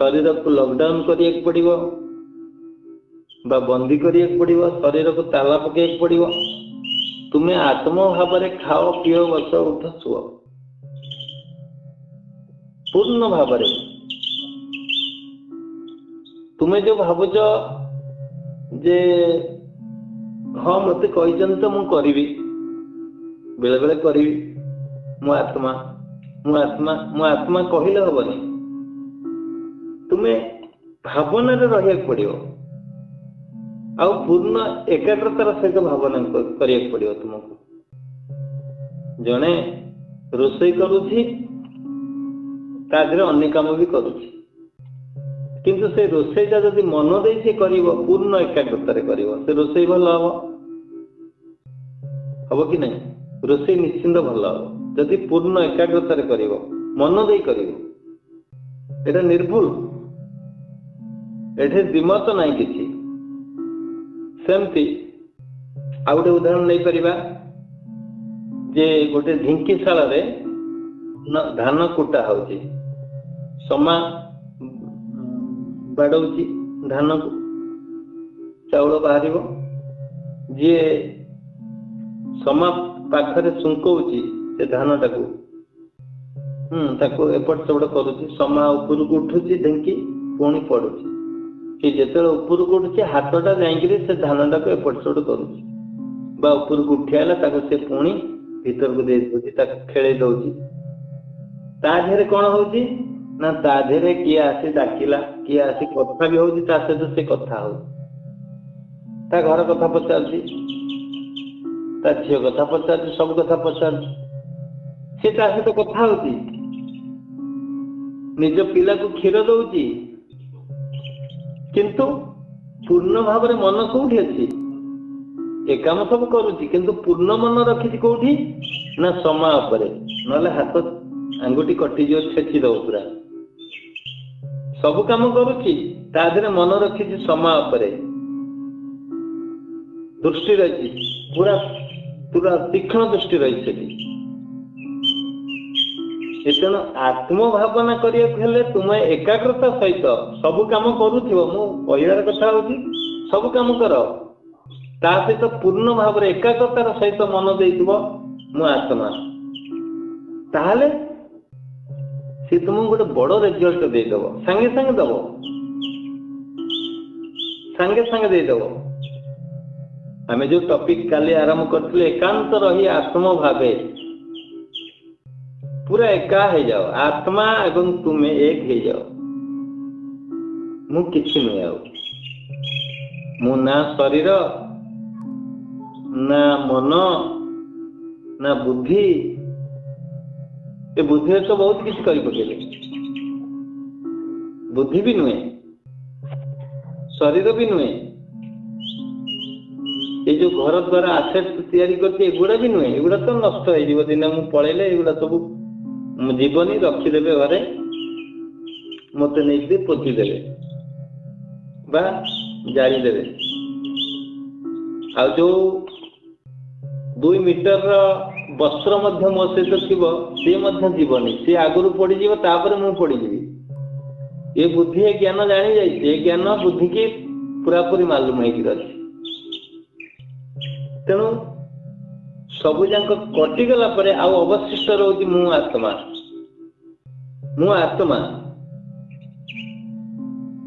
शरीर को लॉकडाउन करिया पड़िबो बा बंदी करिया पड़िबो, शरीर को ताला पकेया पड़िबो। तुम्हें आत्म भाव में खाओ पिओ बस उठ शुआ पूर्ण भाव। तुम्हें जो भावुच जे हाँ मत कही तो मु करी बेले बेले करी मु आत्मा मु आत्मा मु आत्मा कहले हबनी। तुम्हें भावना रहा पड़ो आ पूर्ण एकाग्रतार सहित भावना करिया पड़ो। तुमको जड़े रोषई करुछि अन्य काम भी करुछि किंतु से रोषईटा जदि मन दे से करिवो पूर्ण एकाग्रतार करिवो से रोषई भल हम कि नहीं? रोषई निश्चिंत भल हम जदि पूर्ण एकाग्रतार करिवो मन दे करिवो। एटा निर्भुल एठे दिमत नहीं किछि। सेमती आ गोटे उदाहरण नहीं परिबा जे गोटे ढिंकीशाल रे धान कुटा होउची समा बाड़ौची धान को चाउल बाहर जी समा पाखरे सुंकौची से धान टाकू ताको एपट सेपट करुची समा ऊपर को उठुची ढेंकी पुणी पड़ुची कि जिते ऊपर को उठुची हाथटा जाइए से धान टाक एपट सेपट करुची बा ऊपर को उठी आला ताको से पुणी भीतर को दे दउची खेले दउची। ता देहरे कौन होउची ना ता देहरे किए आसी डाकिला किए आसी कथा भी होउची ता सहित से कथा हो ता घर कथा पचारची ता झील कथा पचारची सब कथा पचारची से ता सहित कथा होउची निज पिला को क्षीर दउची किंतु पूर्ण भाव में मन कौटी अच्छी ए काम सब करुची किंतु पूर्ण मन रखी कौटी ना समय उपरे नले हाथ आंगुठी कटिज छेची दब पूरा सब काम करुची ता देहरे मन रखी समय उपरे दृष्टि रही पूरा पूरा तीक्ष्ण दृष्टि रही। तेणु आत्म भावना करिया तुम्हें एकाग्रता सहित सब काम करुथिबो मु कहबार कथा होची सब काम कर ता सहित पूर्ण भाव में एकाग्रतार सहित मन देइथिबो मु आत्मा ताहले सी तुमको गोटे बड़ रिजल्ट देदेव सांगे सांगे दब सांगे सांगे देदेव। आम जो टॉपिक काली आरंभ करथिले एकांत रही आत्म भावे पूरा एका हो जाओ आत्मा एवं तुम्हें एक हो जाओ मु किछि नहीं आउ मु ना शरीर ना मन ना बुद्धि ए बुद्धि तो बहुत किसी कर पकेले बुद्धि भी नुहे शरीर भी नुहे ये जो घर द्वारा आसेट तैयारी करते एगुड़ा भी नुहे एगुड़ा तो नष्ट हो दिन मु पलैले एगुड़ा सब जीवनी रखीदेवे घरे मत नहीं पोतीदेवे बा जारीदेवे आ जो 2 मीटर वस्त्र मो सहित सी जीवनी सी आगुरी पड़ीज तापर मु पड़ीजी ये बुद्धि ये ज्ञान जानी जाए ज्ञान बुद्धि की पूरा पूरी मालूम हो तेणु सबुजाक कटिगला आउ अवशिष्ट रोची मु आत्मा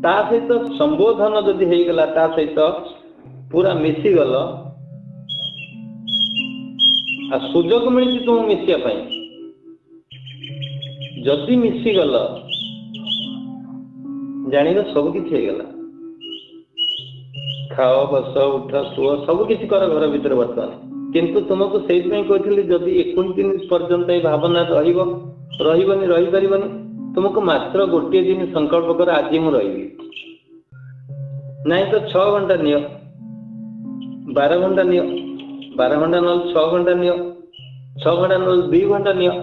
ता सहित संबोधन जदि होगला ता सहित पूरा मिशीगल आ सुजोग मिली तुम मिसिया जदि मिशीगल जान सब किसी होगला खाओ बस उठ शुओ सब किसी कर घर भीतर बर्तमान किंतु तुमको से कहती जदि 21 दिन पर्यंत ये भावना रही पारबनी तुमको मात्र गोटे दिन संकल्प कर आज मु रही नहीं तो 6 घंटा नियो 12 घंटा नियो 12 घंटा न 6 घंटा नियो 6 घंटा न 2 घंटा नियो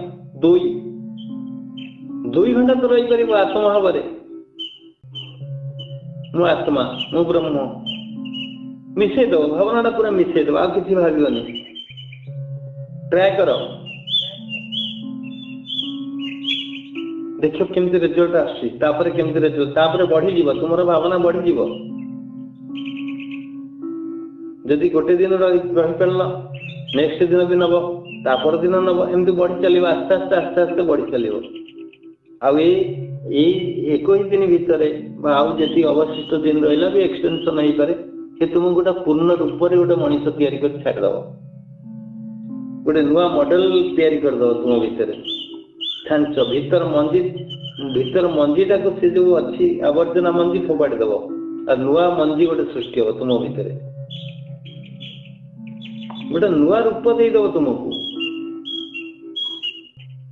2 घंटा तो रही पार आत्मा भाव मु आत्मा मु ब्रह्म मिसे दो भावना पूरा मिसे दो आ किसी भावियोनी ट्राए कर देख केमती रिजल्ट आसपर केमती रिजल्ट बढ़ी तुम भावना बढ़ी जदि गोटे दिन रही पार नेक्स्ट दिन भी नब तापर दिन नब एमती बढ़ी चलो आस्ते आस्ते आस्ते आस्ते बढ़ी चलो एक दिन भितर जी अवशिष्ट दिन रहा भी एक्सटेंशन हो पारे से तुम गोटे पूर्ण रूप से गोटे मनीष तैयारी कर छाड़द गोटे नुआ मॉडल तैयारी करदे तुम भितर खांच भीतर मंजीटा को से जो अच्छी आवर्जना मंजी फोपाड़ी दब और नुआ मंजी गोटे सृष्टि हम तुम भितर गोटे नुआ रूप देदब तुमको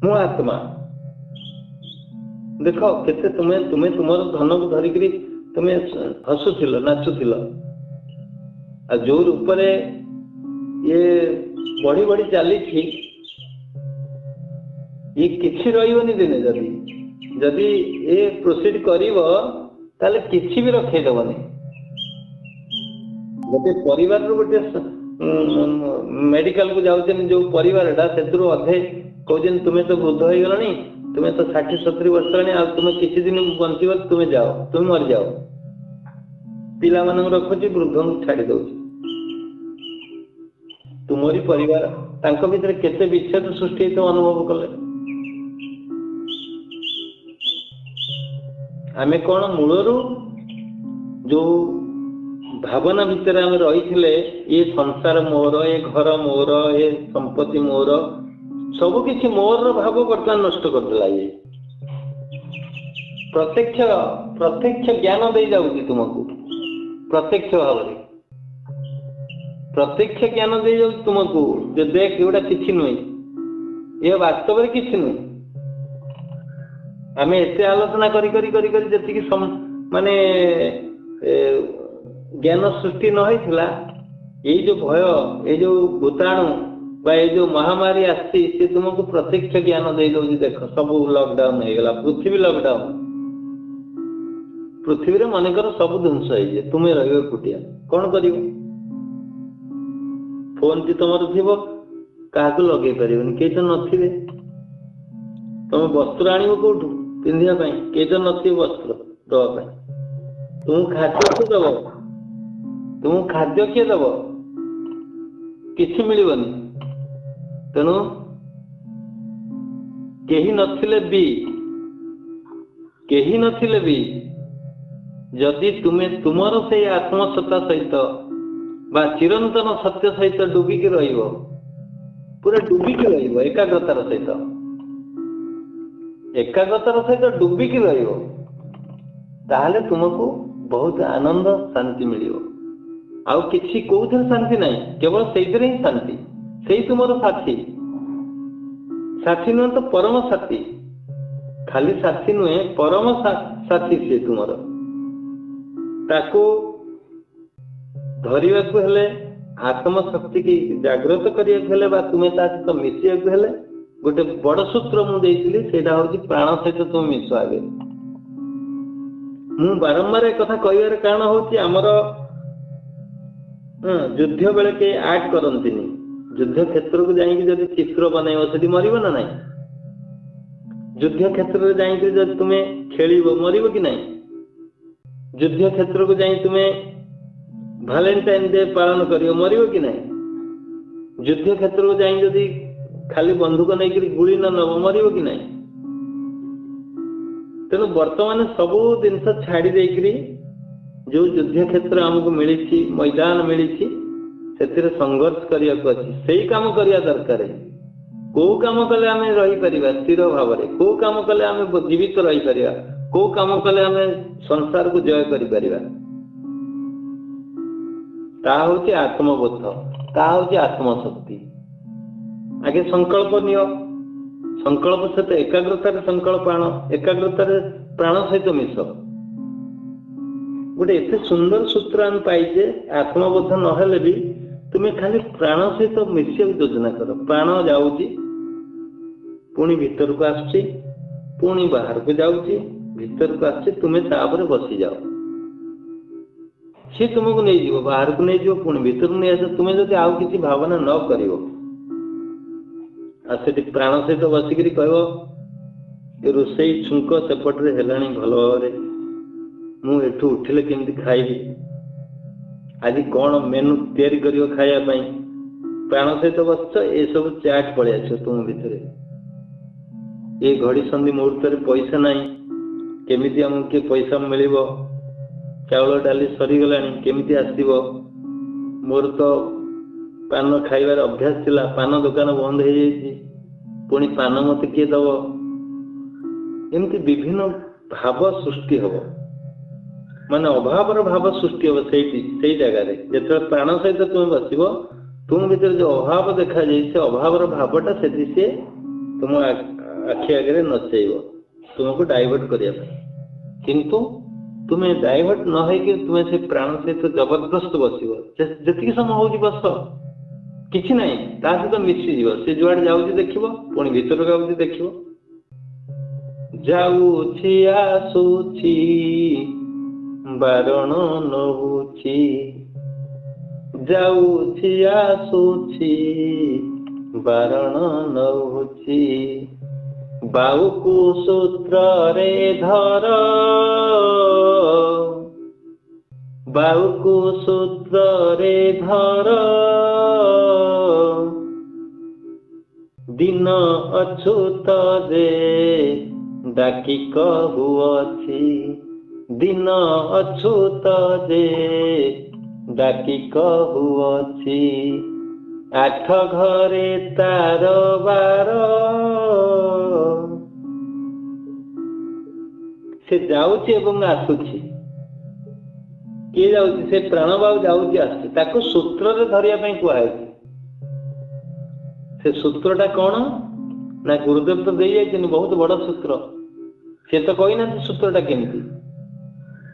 मु आत्मा देख केते तुम्हें तुम्हें तुम धन को धरिक तुम्हें हसुल नाचुल जो रूप ये बढ़ी बढ़ी चली ये किसी रही दिने जदि जदि ये प्रोसीड कर किसी भी रखेदबनी गोटे परिवार गोटे मेडिकल को जाऊँ जो परिवार से अधे कहते तुम्हें तो वृद्ध हो गलानी तुम्हें तो 60-70 वर्ष आ तुम्हें किसी दिन बंचब तुम्हें जाओ तुम मरी जाओ पिला मान रखुची वृद्ध को छाड़ी दौर तुमरी परिवार तांको भीतर केते विच्छेद सृष्टि तो अनुभव कले आमे कौन मूलरू जो भावना भितर आम रही ये संसार मोर ये घर मोर ये संपत्ति मोर सब किसी मोर भाव बर्तमान नष्ट करदेला ये प्रत्यक्ष प्रत्यक्ष ज्ञान दे जाऊँगी तुमको प्रत्यक्ष भाव प्रत्यक्ष ज्ञान दे जाऊँ तुमको जो देख एगुड़ा किसी नुहे ये वास्तव किसी नुहे आम एत आलोचना करी माने ज्ञान सृष्टि न होता ये जो भय ये जो भूताणु बा ये जो महामारी आसी से तुमको प्रत्यक्ष ज्ञान दे दौर देख सब लॉकडाउन हो गला पृथ्वी लॉकडाउन पृथ्वी मनकर सब ध्वंस हो तुम्हें रुटिया कौन कर फोन टी तुम क्या लगे पार कई तो नथिबे तुम वस्त्र आणव कौटू पिंधापी कई तो नथिबे वस्त्र दवाई तुम खाद्य किए दब तुम खाद्य किए दब किसी मिलबनी तेणु कहीं नथिले भी जदि तुम्हें तुमर से आत्मसत्ता सहित बा चिरंतन सत्य सहित डुबिकी रहिबो पूरा डुबिकी रहिबो एकाग्रतार सहित डुबिकी रहिबो ताहले तुमको बहुत आनंद शांति मिलिबो आउ किसी कोउथर शांति नहीं केवल सेइतरे ही शांति सेई तुमर साथी साथी नुहे तो परम साथी खाली साथी नुहे परम साथी से तुमर ताको धरिया को हेले आत्मशक्ति की जागृत करिया तुम्हें ता सहित मिसिया को हेले गोटे बड़ सूत्र मुझे सेटा हूँ प्राण सहित तुम मिस आगे मु बारंबार एक कथा कहबार कारण हूँ आमर युद्ध बेले के आर्ट करती युद्ध क्षेत्र को जाइए जब चित्र बनइब से मरब ना ना युद्ध क्षेत्र में जाइए तुम्हें खेल मरब कि ना युद्ध क्षेत्र को जाइए तुम्हें वैलेंटाइन डे पालन कर मरब कि ना युद्ध क्षेत्र को जाइए जदि खाली बंधुक नहीं गुली न नब मरब कि ना तेणु वर्तमान सब जिनस छाड़ी देकरी जो युद्ध क्षेत्र आमको मिली मैदान मिली से संघर्ष करने से काम करने दरकार कौ काम कले आम रहीपर स्थिर भाव में कौ काम कले आम जीवित रहीपर कौ काम कले आम संसार को जय कर आत्मबोध ता हूँ आत्मशक्ति आगे संकल्प नियो संकल्प सहित एकाग्रतार संकल्प आण एकाग्रतार प्राण सहित मिश गोटे एत सुंदर सूत्र आम पाइचे आत्मबोध नहेले भी तुम्हें खाली प्राण सहित मिशा योजना कर प्राण जाऊँगी पुणी भीतर को आसुची पुणी बाहर को जाऊँगी भीतर को आसुची तुम्हें तापर बसी जाओ सी तुमको नहीं जीव बाहर को नहीं जीव पुणी भीतर को नहीं आस तुम्हें जब आउ किसी भावना न कर प्राण सहित बसिक कह ରୋଷେଇ ଛୁଙ୍କ ସେପଟରେ ହେଲାଣି ଭଲ ଭାବରେ। ମୁଁ ଏଠୁ ଉଠିଲେ କେମିତି ଖାଇବି, ଆଜି କଣ ମେନୁ ତିଆରି କରିବ ଖାଇବା ପାଇଁ। ପ୍ରାଣ ସହିତ ବସିଛ, ଏସବୁ ଚାଟ ପଳେଇ ଆସିବ ତୁମ ଭିତରେ। ଏ ଘଡ଼ି ସନ୍ଧି ମୁହୂର୍ତ୍ତରେ ପଇସା ନାହିଁ, କେମିତି ଆମକୁ କିଏ ପଇସା ମିଳିବ, ଚାଉଳ ଡାଲି ସରିଗଲାଣି କେମିତି ଆସିବ। ମୋର ତ ପାନ ଖାଇବାର ଅଭ୍ୟାସ ଥିଲା, ପାନ ଦୋକାନ ବନ୍ଦ ହେଇଯାଇଛି, ପୁଣି ପାନ ମତେ କିଏ ଦବ। ଏମିତି ବିଭିନ୍ନ ଭାବ ସୃଷ୍ଟି ହବ, ମାନେ ଅଭାବର ଭାବ ସୃଷ୍ଟି ହବ ସେଇ ଜାଗାରେ। ଯେତେବେଳେ ପ୍ରାଣ ସହିତ ତୁମେ ବସିବ, ତୁମ ଭିତରେ ଯୋଉ ଅଭାବ ଦେଖାଯାଏ, ସେ ଅଭାବର ଭାବଟା ସେଠି ସେ ତୁମ ଆଖି ଆଗରେ ନଚେଇବ ତୁମକୁ ଡାଇଭର୍ଟ କରିବା ପାଇଁ। କିନ୍ତୁ ତୁମେ ଡାଇଭର୍ଟ ନ ହେଇକି ତୁମେ ସେ ପ୍ରାଣ ସହିତ ଜବରଦସ୍ତ ବସିବ। ଯେତିକି ସମୟ ହଉଛି ବସ, କିଛି ନାହିଁ, ତା ସହିତ ମିଶିଯିବ। ସେ ଯୁଆଡେ ଯାଉଛି ଦେଖିବ, ପୁଣି ଭିତରକୁ ଆଉଛି ଦେଖିବ। ଯାଉଛି ଆସୁଛି ବାରଣ ନହୁଛି, ଯାଉଛି ଆସୁଛି ବାରଣ ନହୁଛି। ବାହୁକୁ ସୂତ୍ରରେ ଧର, ବାହୁକୁ ସୂତ୍ରରେ ଧର, ଦିନ ଅଛୁତ ଯେ ଡାକି କହୁଅଛି, ଦିନ ଅଛୁତ ଯେ ଡାକି କହୁଅଛି। ଆଠ ଘରେ ତାର ବାର, ସେ ଯାଉଛି ଏବଂ ଆସୁଛି। କିଏ ଯାଉଛି? ସେ ପ୍ରାଣବାୟୁ ଯାଉଛି ଆସୁଛି। ତାକୁ ସୂତ୍ରରେ ଧରିବା ପାଇଁ କୁହାଯାଇଛି। ସେ ସୂତ୍ରଟା କଣ ନା, ଗୁରୁଦେବ ତ ଦେଇ ଯାଇଛନ୍ତି ବହୁତ ବଡ ସୂତ୍ର। ସେ ତ କହିନାହାନ୍ତି ସୂତ୍ରଟା କେମିତି,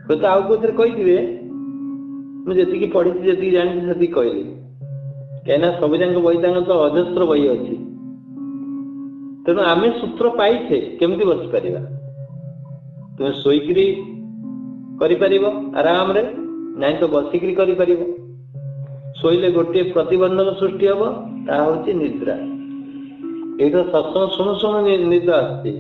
ହୁଏତ ଆଉ କୋଉଥିରେ କହିଥିବେ। ମୁଁ ଯେତିକି ପଢିଛି, ଯେତିକି ଜାଣିଛି ସେତିକି କହିଲି। କାହିଁକିନା ସବୁ ଯାକ ବହି ତାଙ୍କ ତ ଅଜସ୍ର ବହି ଅଛି। ତେଣୁ ଆମେ ସୂତ୍ର ପାଇଛେ କେମିତି ବସିପାରିବା। ତୁମେ ଶୋଇକିରି କରିପାରିବ ଆରାମରେ, ନାଇଁ ତ ବସିକିରି କରିପାରିବ। ଶୋଇଲେ ଗୋଟିଏ ପ୍ରତିବନ୍ଧକ ସୃଷ୍ଟି ହବ, ତାହା ହଉଛି ନିଦ୍ରା। ଏଇଟା ସତ୍ସଙ୍ଗ ଶୁଣୁ ଶୁଣୁ ନିଦ ଆସୁଛି।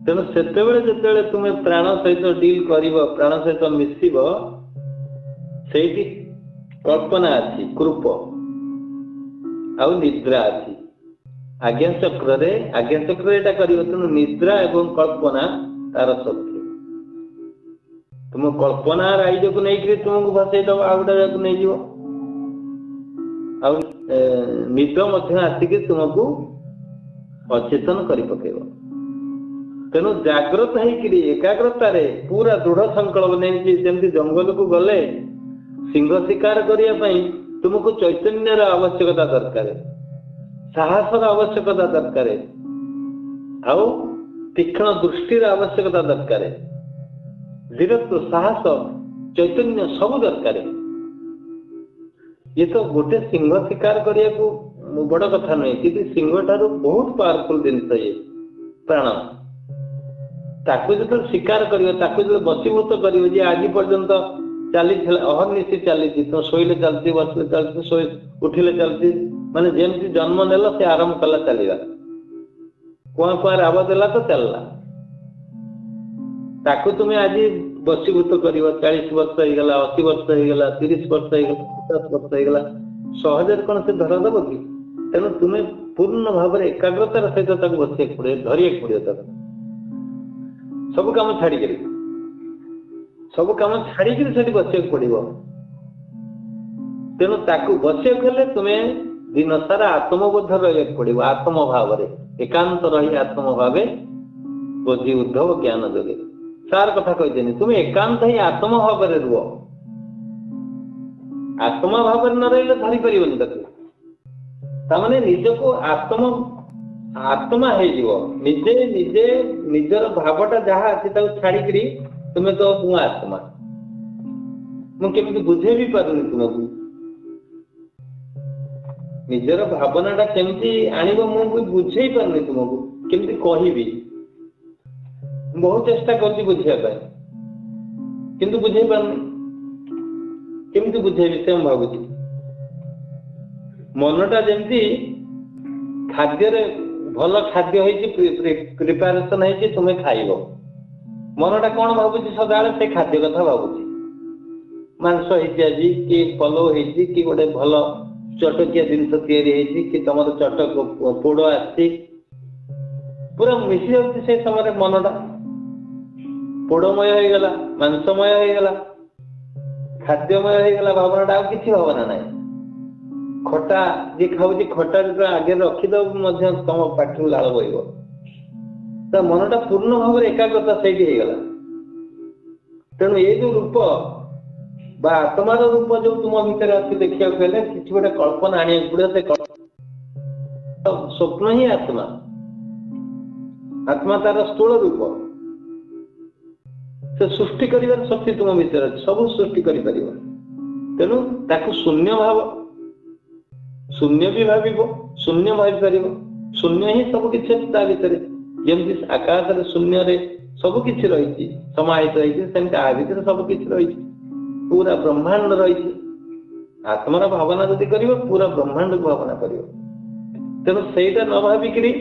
ତେଣୁ ସେତେବେଳେ ଯେତେବେଳେ ତୁମେ ପ୍ରାଣ ସହିତ ଡିଲ୍ କରିବ, ପ୍ରାଣ ସହିତ ମିଶିବ, ସେଇଠି କଳ୍ପନା ଅଛି, କୃପ ଆଉ ନିଦ୍ରା ଅଛି। ଆଜ୍ଞା ଚକ୍ରରେ ଏଇଟା କରିବ। ତେଣୁ ନିଦ୍ରା ଏବଂ କଳ୍ପନା ତାର ଶକ୍ତି। ତୁମ କଳ୍ପନା ରାଇଜକୁ ନେଇକରି ତୁମକୁ ଭସେଇଦବ, ଆଉ ଗୋଟେ ଜାଗାକୁ ନେଇଯିବ। ଆଉ ନିଦ ମଧ୍ୟ ଆସିକି ତୁମକୁ ଅଚେତନ କରି ପକେଇବ। ତେଣୁ ଜାଗ୍ରତ ହେଇକିରି ଏକାଗ୍ରତାରେ ପୁରା ଦୃଢ ସଂକଳ୍ପ ନେଇକି, ଯେମିତି ଜଙ୍ଗଲକୁ ଗଲେ ସିଂହ ଶିକାର କରିବା ପାଇଁ ତୁମକୁ ଚୈତନ୍ୟର ଆବଶ୍ୟକତା ଦରକାର, ସାହସର ଆବଶ୍ୟକତା ଦରକାର, ଆଉ ତୀକ୍ଷ୍ଣ ଦୃଷ୍ଟିର ଆବଶ୍ୟକତା ଦରକାର, ଧୀରତ୍ୱ, ସାହସ, ଚୈତନ୍ୟ ସବୁ ଦରକାର। ଇଏ ତ ଗୋଟେ ସିଂହ ଶିକାର କରିବାକୁ ବଡ କଥା ନୁହେଁ, କିନ୍ତୁ ସିଂହ ଠାରୁ ବହୁତ ପାୱାରଫୁଲ ଜିନିଷ ଇଏ ପ୍ରାଣ। ତାକୁ ଯେତେବେଳେ ଶିକାର କରିବ, ତାକୁ ଯେତେବେଳେ ବଶୀଭୂତ କରିବ, ଯେ ଆଜି ପର୍ଯ୍ୟନ୍ତ ଚାଲିଥିଲା, ଅହର୍ନିଶି ଚାଲିଛି, ତ ଶୋଇଲେ ଚାଲିଛି, ବସିଲେ ଚାଲିଛି, ଉଠିଲେ ଚାଲିଛି, ମାନେ ଯେମିତି ଜନ୍ମ ନେଲ ସେ ଆରମ୍ଭ କଲା ଚାଲିବା। କୁଆଁ କୁଆଁ ରାବ ଦେଲା ତ ଚାଲିଲା। ତାକୁ ତୁମେ ଆଜି ବଶୀଭୂତ କରିବ, 40 ବର୍ଷ ହେଇଗଲା, 80 ବର୍ଷ ହେଇଗଲା, 30 ବର୍ଷ ହେଇଗଲା, 50 ବର୍ଷ ହେଇଗଲା, ସହଜରେ କଣ ସେ ଧରା ଦେବ କି? ତେଣୁ ତୁମେ ପୂର୍ଣ୍ଣ ଭାବରେ ଏକାଗ୍ରତାର ସହିତ ତାକୁ ବସିବାକୁ ପଡିବ, ଧରିବାକୁ ପଡିବ। ତାକୁ ସବୁ କାମ ଛାଡିକିରି ସେଠି ବସିବାକୁ ପଡିବ। ତେଣୁ ତାକୁ ବସିବାକୁ ହେଲେ ତୁମେ ଦିନ ସାରା ଆତ୍ମବୋଧ ରହିବାକୁ ପଡିବ। ଆତ୍ମ ଭାବରେ ଏକାନ୍ତ ରହି ଆତ୍ମ ଭାବେ ବୋଧି ଉଦ୍ଧବ ଜ୍ଞାନ ଯୋଗେ ସାର କଥା କହିଛନ୍ତି। ତୁମେ ଏକାନ୍ତ ହିଁ ଆତ୍ମ ଭାବରେ ରୁହ। ଆତ୍ମ ଭାବରେ ନ ରହିଲେ ଧରିପାରିବନି ତାକୁ। ତାମାନେ ନିଜକୁ ଆତ୍ମା ହେଇଯିବ। ନିଜେ ନିଜର ଭାବଟା ଯାହା ଅଛି ତାକୁ ଛାଡିକିରି ତୁମେ ତ ମୁଁ ଆତ୍ମା। ମୁଁ କେମିତି ବୁଝେଇ ବି ପାରୁନି ତୁମକୁ। ନିଜର ଭାବନାଟା କେମିତି ଆଣିବ ମୁଁ ବି ବୁଝେଇ ପାରୁନି ତୁମକୁ, କେମିତି କହିବି। ବହୁତ ଚେଷ୍ଟା କରୁଛି ବୁଝିବା ପାଇଁ, କିନ୍ତୁ ବୁଝେଇ ପାରୁନି। କେମିତି ବୁଝେଇବି ସେ ମୁଁ ଭାବୁଛି। ମନଟା ଯେମିତି ଖାଦ୍ୟରେ ଭଲ ଖାଦ୍ୟ ହେଇଛି, ପ୍ରିପାରେସନ ହେଇଛି, ତୁମେ ଖାଇବ। ମନଟା କଣ ଭାବୁଛି ସଦାବେଳେ? ସେ ଖାଦ୍ୟ କଥା ଭାବୁଛି। ମାଂସ ହେଇଛି ଆଜି, କି ପଲଉ ହେଇଛି, କି ଗୋଟେ ଭଲ ଚଟକିଆ ଜିନିଷ ତିଆରି ହେଇଛି, କି ତମର ଚଟକ ପୋଡ ଆସିଛି, ପୁରା ମିଶି ଯାଉଛି ସେ ସମୟରେ ମନଟା। ପୋଡମୟ ହେଇଗଲା, ମାଂସମୟ ହେଇଗଲା, ଖାଦ୍ୟମୟ ହେଇଗଲା ଭାବନାଟା, ଆଉ କିଛି ଭାବନା ନାହିଁ। ଖଟା ଯିଏ ଖାଉଛି, ଖଟା ଯେତେବେଳେ ଆଗରେ ରଖିଦବ ମଧ୍ୟ ତମ ପାଟିରୁ ଲାଳ ବହିବ। ତା ମନଟା ପୂର୍ଣ୍ଣ ଭାବରେ ଏକାଗ୍ରତା ସେଇଠି ହେଇଗଲା। ତେଣୁ ଏଇ ଯୋଉ ରୂପ ବା ଆତ୍ମାର ରୂପ ଯୋଉ ତୁମ ଭିତରେ ଅଛି, ଦେଖିବାକୁ ହେଲେ କିଛି ଗୋଟେ କଳ୍ପନା ଆଣିବାକୁ ପଡିବ। ସେ ସ୍ୱପ୍ନ ହିଁ ଆତ୍ମା। ଆତ୍ମା ତାର ସ୍ଥୂଳ ରୂପ। ସେ ସୃଷ୍ଟି କରିବାର ଶକ୍ତି ତୁମ ଭିତରେ ଅଛି, ସବୁ ସୃଷ୍ଟି କରିପାରିବ। ତେଣୁ ତାକୁ ଶୂନ୍ୟ ଭାବ, ଶୂନ୍ୟ ବି ଭାବିବ, ଶୂନ୍ୟ ଭାବିପାରିବ। ଶୂନ୍ୟ ହିଁ ସବୁ କିଛି ଅଛି ତା ଭିତରେ। ଯେମିତି ଆକାଶରେ ଶୂନ୍ୟରେ ସବୁ କିଛି ରହିଛି, ସମାହିତ ହେଇଛି, ସେମିତି ଆ ଭିତରେ ସବୁ କିଛି ରହିଛି, ପୁରା ବ୍ରହ୍ମାଣ୍ଡ ରହିଛି। ଆତ୍ମାର ଭାବନା ଯଦି କରିବ, ପୁରା ବ୍ରହ୍ମାଣ୍ଡକୁ ଭାବନା କରିବ। ତେଣୁ ସେଇଟା ନ ଭାବିକିରି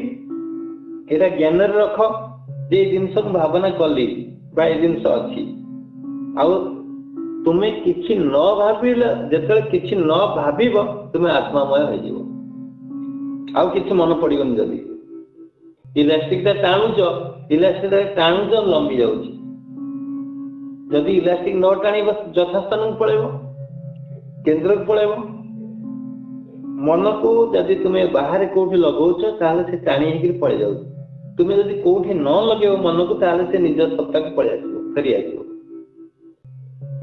ଏଇଟା ଜ୍ଞାନରେ ରଖ ଯେ ଏଇ ଜିନିଷକୁ ଭାବନା କଲି ବା ଏ ଜିନିଷ ଅଛି। ଆଉ ତୁମେ କିଛି ନ ଭାବିଲେ, ଯେତେବେଳେ କିଛି ନ ଭାବିବ, ତୁମେ ଆତ୍ମାମୟ ହେଇଯିବ। ଆଉ କିଛି ମନେ ପଡିବନି। ଯଦି ଇଲାଷ୍ଟିକଟା ଟାଣୁଛ, ଇଲାଷ୍ଟିକଟା ଟାଣୁଛ, ଲମ୍ବି ଯାଉଛି। ଯଦି ଇଲାଷ୍ଟିକ ନ ଟାଣିବ, ଯଥାସ୍ଥାନକୁ ପଳେଇବ, କେନ୍ଦ୍ରକୁ ପଳେଇବ। ମନକୁ ଯଦି ତୁମେ ବାହାରେ କୋଉଠି ଲଗଉଛ, ତାହେଲେ ସେ ଟାଣି ହେଇକିରି ପଳେଇ ଯାଉଛି। ତୁମେ ଯଦି କୋଉଠି ନ ଲଗେଇବ ମନକୁ, ତାହେଲେ ସେ ନିଜ ସତ୍ତାକୁ ପଳେଇ ଆସିବ, ଫେରି ଆସିବ।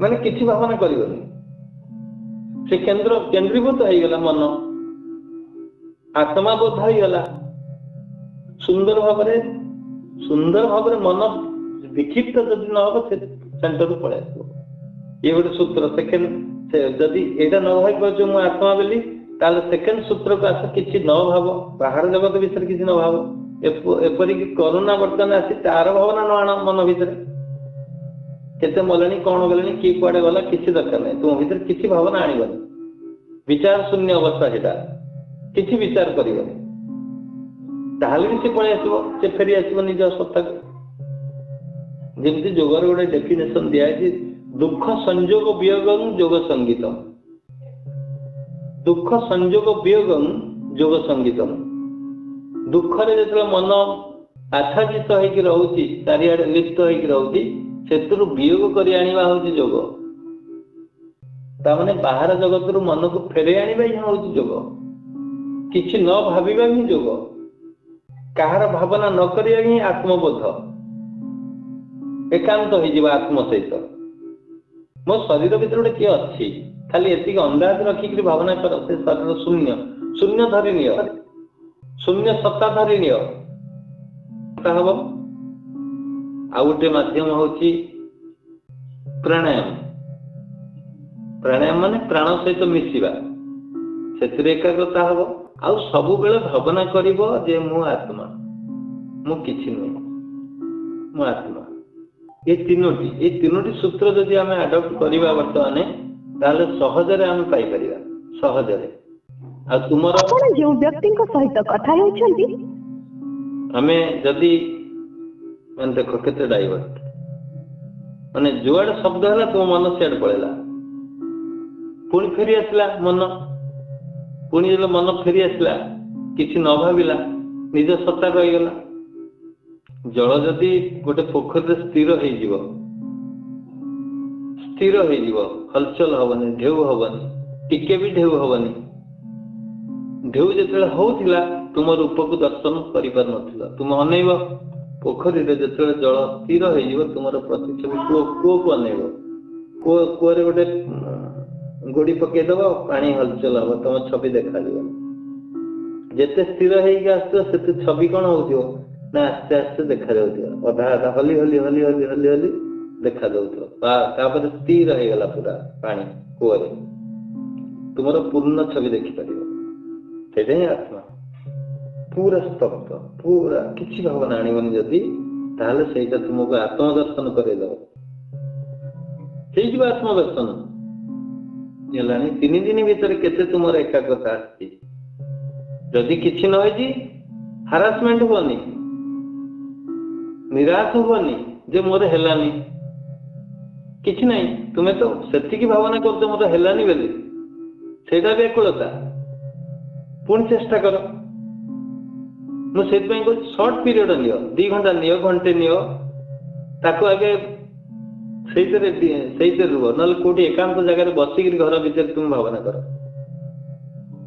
ମାନେ କିଛି ଭାବନା କରିବନି। ସେ କେନ୍ଦ୍ରୀଭୂତ ହେଇଗଲା ମନ, ଆତ୍ମା ବୋଧ ହେଇଗଲା। ସୁନ୍ଦର ଭାବରେ ମନ ବିକ୍ଷିପ୍ତ ଯଦି ନ ହବ, ସେ ସେଣ୍ଟରକୁ ପଳେଇ ଆସିବ। ଇଏ ଗୋଟେ ସୂତ୍ର। ସେକେଣ୍ଡ ଯଦି ଏଇଟା ନ ଭାବି ପାରୁଛ ମୁଁ ଆତ୍ମା ବୋଲି, ତାହେଲେ ସେକେଣ୍ଡ ସୂତ୍ରକୁ ଆସ, କିଛି ନ ଭାବ, ବାହାର ଜଗତ ବିଷୟରେ କିଛି ନ ଭାବ। ଏପରିକି କରୋନା ବର୍ତ୍ତମାନ ଆସି, ତାର ଭାବନା ନ ଆଣ ମନ ଭିତରେ। କେତେ ମଲେଣି, କଣ ଗଲେଣି, କିଏ କୁଆଡେ ଗଲା, କିଛି ଦରକାର ନାହିଁ। ତୁମ ଭିତରେ କିଛି ଭାବନା ଆଣିବନି। ବିଚାର ଶୂନ୍ୟ ଅବସ୍ଥା ସେଟା, କିଛି ବିଚାର କରିବନି। ତାହେଲେ ବି ସେ ପଳେଇ ଆସିବ, ସେ ଫେରି ଆସିବ ନିଜ ସତ୍ତାକୁ। ଯେମିତି ଯୋଗର ଗୋଟେ ଡେଫିନେସନ ଦିଆଯାଇଛି, ଦୁଃଖ ସଂଯୋଗ ବିୟୋଗଂ ଯୋଗ ସଙ୍ଗୀତମ୍। ଦୁଃଖ ସଂଯୋଗ ବିୟୋଗଂ ଯୋଗ ସଙ୍ଗୀତମ୍। ଦୁଃଖରେ ଯେତେବେଳେ ମନ ଆଚ୍ଛାଦିତ ହେଇକି ରହୁଛି, ଚାରିଆଡେ ଲିପ୍ତ ହେଇକି ରହୁଛି, ସେଥିରୁ ବିୟୋଗ କରି ଆଣିବା ହଉଛି ଯୋଗ। ତାମାନେ ବାହାର ଜଗତରୁ ମନକୁ ଫେରେଇ ଆଣିବା ହିଁ ହଉଛି ଯୋଗ। କିଛି ନ ଭାବିବା ହିଁ ଯୋଗ। କାହାର ଭାବନା ନ କରିବା ହିଁ ଆତ୍ମବୋଧ। ଏକାନ୍ତ ହେଇଯିବ ଆତ୍ମ ସହିତ। ମୋ ଶରୀର ଭିତରେ ଗୋଟେ କିଏ ଅଛି, ଖାଲି ଏତିକି ଅନ୍ଦାଜ ରଖିକିରି ଭାବନା କର। ସେ ଶରୀର ଶୂନ୍ୟ ଧରି ନିଅ, ଶୂନ୍ୟ ସତ୍ତା ଧରି ନିଅ, ହବ। ଆଉ ଗୋଟେ ମାଧ୍ୟମ ହଉଛି ପ୍ରାଣାୟାମ। ପ୍ରାଣାୟାମ ମାନେ ପ୍ରାଣ ସହିତ ମିଶିବା, ସେଥିରେ ଏକାଗ୍ରତା ହବ। ଆଉ ସବୁବେଳେ ଭାବନା କରିବ ଯେ ମୁଁ ଆତ୍ମା, ମୁଁ କିଛି ନୁହେଁ, ମୁଁ ଆତ୍ମା। এই ତିନୋଟି ସୂତ୍ର ଯଦି ଆମେ ଆଡପ୍ଟ କରିବା ବର୍ତ୍ତମାନ, ତାହେଲେ ସହଜରେ ଆମେ ପାଇପାରିବା, ସହଜରେ। ଆଉ ତୁମର ଆପଣ ଯେଉଁ ବ୍ୟକ୍ତିଙ୍କ ସହିତ କଥା ହେଉଛନ୍ତି, ଆମେ ଯଦି ମାନେ ଦେଖ କେତେ ଡାଇଭର୍ଟ, ମାନେ ଯୁଆଡେ ଶବ୍ଦ ହେଲା ତୁମ ମନ ସିଆଡେ ପଳେଇଲା, ପୁଣି ଫେରି ଆସିଲା ମନ। ପୁଣି ଯେତେବେଳେ ମନ ଫେରି ଆସିଲା, କିଛି ନ ଭାବିଲା, ନିଜ ସତ୍ତା ରହିଗଲା। ଜଳ ଯଦି ଗୋଟେ ପୋଖରୀରେ ସ୍ଥିର ହେଇଯିବ, ହଲଚଲ ହବନି, ଢେଉ ହବନି, ଟିକେ ବି ଢେଉ ହବନି। ଢେଉ ଯେତେବେଳେ ହଉଥିଲା, ତୁମ ରୂପକୁ ଦର୍ଶନ କରିପାରୁନଥିଲ। ତୁମେ ଅନେଇବ ପୋଖରୀରେ, ଯେତେବେଳେ ଜଳ ସ୍ଥିର ହେଇଯିବ, ତୁମର ପ୍ରତିଛବି କୂଅକୁ ଅନେଇବ। କୂଅରେ ଗୋଟେ ଗୋଡି ପକେଇଦବ, ପାଣି ହଲଚଲ ହବ, ତମ ଛବି ଦେଖାଯିବ। ଯେତେ ସ୍ଥିର ହେଇକି ଆସୁଥିବ, ସେତେ ଛବି କଣ ହଉଥିବ ନା ଆସ୍ତେ ଆସ୍ତେ ଦେଖାଯାଉଥିବ, ଅଧା ହଲି ଦେଖାଯାଉଥିବ। ତାପରେ ସ୍ଥିର ହେଇଗଲା ପୁରା ପାଣି କୂଅରେ, ତୁମର ପୂର୍ଣ୍ଣ ଛବି ଦେଖିପାରିବ। ସେଇଟା ହିଁ ଆତ୍ମା। ପୁରା ସ୍ତବ୍ଧ, ପୁରା କିଛି ଭାବନା ଆଣିବନି ଯଦି, ତାହେଲେ ସେଇଟା ତୁମକୁ ଆତ୍ମଦର୍ଶନ କରେଇଦବ। ହେଇଯିବ ଆତ୍ମଦର୍ଶନ। ହେଲାଣି 3 ଦିନ ଭିତରେ କେତେ ତୁମର ଏକାଗ୍ରତା ଆସିଛି। ଯଦି କିଛି ନ ହେଇଛି, ହାରାସମେଣ୍ଟ ହବନି, ନିରାଶ ହବନି ଯେ ମୋର ହେଲାନି। କିଛି ନାହିଁ, ତୁମେ ତ ସେତିକି ଭାବନା କରୁଛ ମୋର ହେଲାନି ବୋଲି, ସେଇଟା ବ୍ୟାକୁଳତା। ପୁଣି ଚେଷ୍ଟା କର। ମୁଁ ସେଥିପାଇଁ କହୁଛି ସର୍ଟ ପିରିୟଡ ନିଅ, 2 ଘଣ୍ଟା ନିଅ, ଘଣ୍ଟେ ନିଅ, ତାକୁ ଆଗେ ସେଇଥିରେ ରୁହ। ନହେଲେ କୋଉଠି ଏକାନ୍ତ ଜାଗାରେ ବସିକିରି ଘର ଭିତରେ ତୁମେ ଭାବନା କର।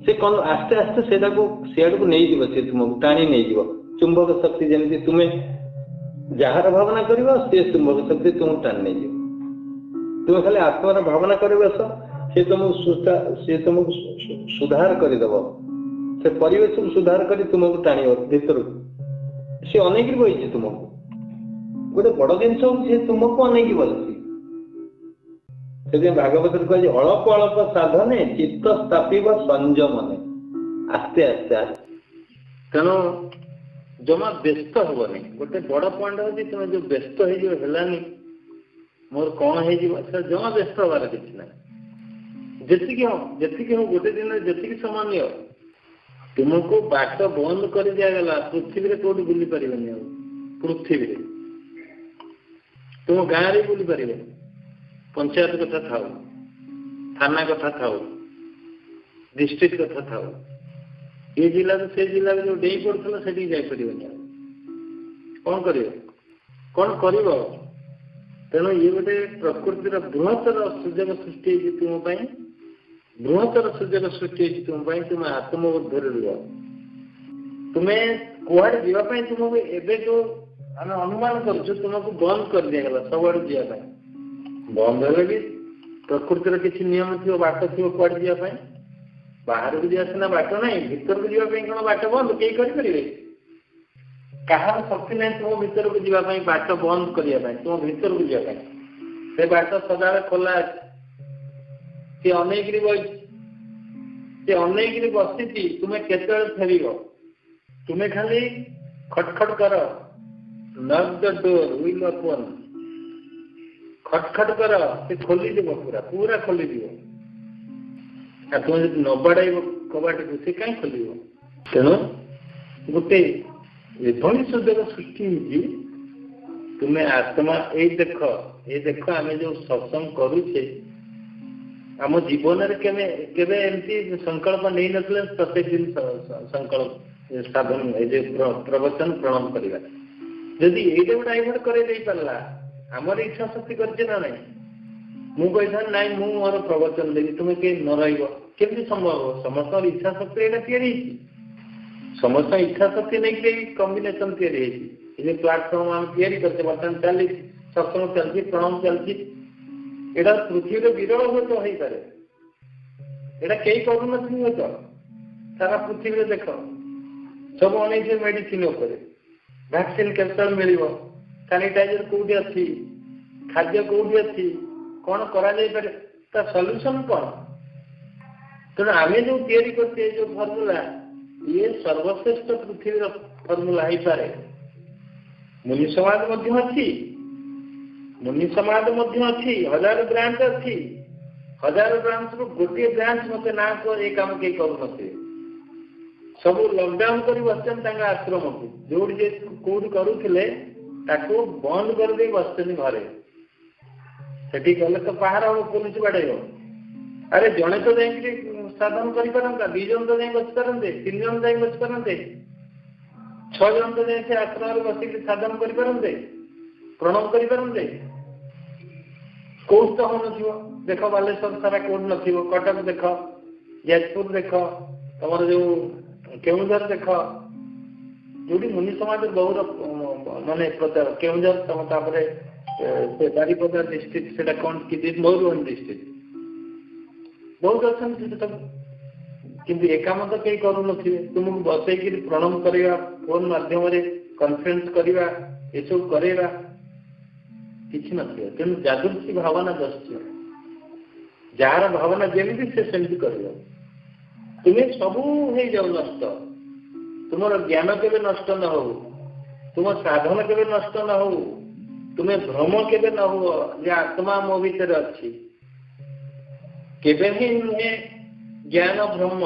ସେ କଣ ଆସ୍ତେ ଆସ୍ତେ ସେଇଟାକୁ ସିଆଡକୁ ନେଇଯିବ, ସେ ତୁମକୁ ଟାଣି ନେଇଯିବ। ଚୁମ୍ବକ ଶକ୍ତି ଯେମିତି ତୁମେ ଯାହାର ଭାବନା କରିବ ସେ ଚୁମ୍ବକ ଶକ୍ତି ତୁମକୁ ଟାଣି ନେଇଯିବ। ତୁମେ ଖାଲି ଆତ୍ମାର ଭାବନା କରି ବସ, ସେ ତୁମକୁ ସୁଧାର କରିଦବ। ସେ ପରିବେଶକୁ ସୁଧାର କରି ତୁମକୁ ଟାଣିବ ଭିତରକୁ। ସେ ଅନେଇକି ବହିଛି ତୁମକୁ। ଗୋଟେ ବଡ ଜିନିଷ ହଉଛି ସେ ତୁମକୁ ଅନେଇକି ବସିଛି। ସେଥିପାଇଁ ଭାଗବତରେ କୁହାଯାଏ ଅଳପ ଅଳପ ସାଧନେ ଚିତ୍ତ ସ୍ଥାପିବ ସଂଯମନେ। ଆସ୍ତେ ଆସ୍ତେ ଆସ୍ତେ। ତେଣୁ ଜମା ବ୍ୟସ୍ତ ହବନି। ଗୋଟେ ବଡ ପଏଣ୍ଟ ହଉଛି ତୁମେ ଯୋଉ ବ୍ୟସ୍ତ ହେଇଯିବ, ହେଲାନି ମୋର କଣ ହେଇଯିବ, ସେ ଜମା ବ୍ୟସ୍ତ ହବାର କିଛି ନାହିଁ। ଯେତିକି ହଉ ଗୋଟେ ଦିନରେ ଯେତିକି ସମୟ ନିଅ। ତୁମକୁ ବାଟ ବନ୍ଦ କରି ଦିଆଗଲା, ପୃଥିବୀରେ କୋଉଠି ବୁଲି ପାରିବନି ଆଉ। ପୃଥିବୀରେ ତୁମ ଗାଁରେ ବୁଲି ପାରିବନି। ପଞ୍ଚାୟତ କଥା ଥାଉ, ଥାନା କଥା ଥାଉ, ଡିଷ୍ଟ୍ରିକ୍ଟ କଥା ଥାଉ, ଏ ଜିଲ୍ଲାରୁ ସେ ଜିଲ୍ଲାକୁ ଯୋଉ ଡେଇଁ ପଡୁଥିଲା ସେଠିକି ଯାଇପାରିବନି ଆଉ। କଣ କରିବ? କଣ କରିବ? ତେଣୁ ଇଏ ଗୋଟେ ପ୍ରକୃତିର ବୃହତ୍ତର ସୁଯୋଗ ସୃଷ୍ଟି ହେଇଛି ତୁମ ପାଇଁ। ବୃହତ୍ତର ସୁଯୋଗ ସୃଷ୍ଟି ହେଇଛି ତୁମ ପାଇଁ। ତୁମେ ଆତ୍ମବୋଧରେ ରୁହ। ତୁମେ କୁଆଡେ ଯିବା ପାଇଁ ତୁମକୁ ଏବେ ଯୋଉ ଆମେ ଅନୁମାନ କରୁଛୁ, ତୁମକୁ ବନ୍ଦ କରିଦିଆଗଲା ସବୁଆଡେ ଯିବା ପାଇଁ। ବନ୍ଦ ହେଲେ ବି ପ୍ରକୃତିର କିଛି ନିୟମ ଥିବ, ବାଟ ଥିବ କୁଆଡେ ଯିବା ପାଇଁ। ବାହାରକୁ ଯିବା ସିନା ବାଟ ନାହିଁ, ଭିତରକୁ ଯିବା ପାଇଁ କଣ ବାଟ ବନ୍ଦ କେହି କରିପାରିବେ? କାହାର ଶକ୍ତି ନାହିଁ ତୁମ ଭିତରକୁ ଯିବା ପାଇଁ, ବାଟ ବନ୍ଦ କରିବା ପାଇଁ, ତୁମ ଭିତରକୁ ଯିବା ପାଇଁ। ସେ ବାଟ ସଦାବେଳେ ଖୋଲା ଅଛି। ସେ ଅନେଇକିରି ବସିଛି, ସେ ଅନେଇକିରି ବସିଛି ତୁମେ କେତେବେଳେ ଫେରିବ। ତୁମେ ଖାଲି ଖଟଖଟ କର, knock the door will open. ଖଟଖଟ କର, ସେ ଖୋଲିଯିବ, ପୁରା ଖୋଲିଯିବ। ଆଉ ତୁମେ ଯଦି ନ ବାଡାଇବ କବାଟକୁ, ସେ କାହିଁ ଖୋଲିବ? ତେଣୁ ଗୋଟେ ଏଭଳି ସୁଯୋଗ ସୃଷ୍ଟି ହେଇଛି। ତୁମେ ଆତ୍ମା ଏଇ ଦେଖ ଆମେ ଯୋଉ ସତ୍ସଙ୍ଗ କରୁଛେ, ଆମ ଜୀବନରେ କେବେ ଏମିତି ସଂକଳ୍ପ ନେଇନଥିଲେ ପ୍ରତ୍ୟେକ ଦିନ ସଂକଳ୍ପ ସାଧନ ଏ ଯୋଉ ପ୍ରବଚନ ପ୍ରଣମ କରିବା। ଯଦି ଏଇଟା ଗୋଟେ ଡାଇଭର୍ଟ କରେଇ ଦେଇ ପାରିଲା, ଆମର ଇଚ୍ଛା ଶକ୍ତି କରିছে ନା ନାହିଁ? ମୁଁ କହିଥାନ୍ତି ନାଇଁ ମୁଁ ମୋର ପ୍ରବଚନ ଦେବି, ତୁମେ କେହି ନ ରହିବ, କେମିତି ସମ୍ଭବ? ସମସ୍ତଙ୍କର ଇଚ୍ଛା ଶକ୍ତି ଏଇଟା ତିଆରି ହେଇଛି। ସମସ୍ତଙ୍କ ଇଚ୍ଛା ଶକ୍ତି ନେଇକି ଏଇ କମ୍ବିନେସନ ତିଆରି ହେଇଛି। ଏ ଯୋଉ ପ୍ଲାଟଫର୍ମ ଆମେ ତିଆରି କରିଛେ, ବର୍ତ୍ତମାନ ଚାଲିଛି, ସତ୍ସଙ୍ଗ ଚାଲିଛି, ପ୍ରଣମ ଚାଲିଛି। ଏଇଟା ପୃଥିବୀରେ ବିରଳ ହୁଏତ ହେଇପାରେ, ଏଇଟା କେହି କରୁନଥିବେ ହୁଏତ। ସାରା ପୃଥିବୀରେ ଦେଖ, ସବୁ ଅନେଇଥିବେ ମେଡିସିନ ଉପରେ। ଭ୍ୟାକ୍ସିନ କେତେବେଳେ ମିଳିବ, ସାନିଟାଇଜର କୋଉଠି ଅଛି, ଖାଦ୍ୟ କୋଉଠି ଅଛି, କଣ କରାଯାଇପାରେ, ତା ସଲ୍ୟୁସନ କଣ? ତେଣୁ ଆମେ ଯୋଉ ତିଆରି କରୁଛେ ଏ ଯୋଉ ଫର୍ମୁଲା, ଇଏ ସର୍ବଶ୍ରେଷ୍ଠ ପୃଥିବୀର ଫର୍ମୁଲା ହେଇପାରେ। ମୁନି ସମାଜ ମଧ୍ୟ ଅଛି, ହଜାର ବ୍ରାଞ୍ଚ ଅଛି। 1000 ବ୍ରାଞ୍ଚରୁ ଗୋଟିଏ ବ୍ରାଞ୍ଚ ମତେ ନା କୁହ ଏ କାମ କେହି କରୁନଥିବେ। ସବୁ ଲକଡାଉନ କରି ବସିଛନ୍ତି ତାଙ୍କ ଆଶ୍ରମକୁ। ଯୋଉଠି କୋଉଠି କରୁଥିଲେ ତାକୁ ବନ୍ଦ କରିଦେଇ ବସିଛନ୍ତି ଘରେ। ସେଠି ଗଲେ ତ ପାହାର ହବ, ପୋଲିସ ବାଡେଇବ। ଆରେ ଜଣେ ତ ଯାଇକି ସାଧନ କରିପାରନ୍ତା, 2 ଜଣ ତ ଯାଇ ବସିପାରନ୍ତେ, 3 ଜଣ ଯାଇ ବସିପାରନ୍ତେ, 6 ଜଣ ତ ଯାଇ ସେ ଆଶ୍ରମରେ ବସିକି ସାଧନ କରିପାରନ୍ତେ, ପ୍ରଣବ କରିପାରନ୍ତେ। କୋଉଠି ତ ହଉନଥିବ। ଦେଖ ବାଲେଶ୍ୱର ସାରା କୋଉଠି ନଥିବ, କଟକ ଦେଖ, ଯାଜପୁର ଦେଖ, ତମର ଯୋଉ କେଉଁଝର ଦେଖ, ଯୋଉଠି ମୁନି ସମାଜ ଗୌର ମାନେ ପ୍ରଚାର। କେଉଁଝର ତମ, ତାପରେ ସେ ବାରିପଦା ଡିଷ୍ଟ୍ରିକ୍ଟ, ସେଟା କଣ କି ମୟୂରଭଞ୍ଜ ଡିଷ୍ଟ୍ରିକ୍ଟ, ବହୁତ ଅଛନ୍ତି ସେଠି ସବୁ। କିନ୍ତୁ ଏ କାମ ତ କେହି କରୁନଥିବେ। ତୁମକୁ ବସେଇକିରି ପ୍ରଣମ କରିବା, ଫୋନ ମାଧ୍ୟମରେ କନଫରେନ୍ସ କରିବା, ଏସବୁ କରେଇବା, କିଛି ନଥିବ। ତେଣୁ ଯାଦୃଚ୍ଛି ଭାବନା ଦସ୍ୟ, ଯାହାର ଭାବନା ଯେମିତି ସେ ସେମିତି କରିବ। ତୁମେ ସବୁ ହେଇଯାଉ ନଷ୍ଟ, ତୁମର ଜ୍ଞାନ କେବେ ନଷ୍ଟ ନ ହଉ, ତୁମ ସାଧନ କେବେ ନଷ୍ଟ ନ ହଉ, ତୁମେ ଭ୍ରମ କେବେ ନ ହୁଅ ଯେ ଆତ୍ମା ମୋ ଭିତରେ ଅଛି। କେବେ ହିଁ ନୁହେଁ ଜ୍ଞାନ ଭ୍ରମ,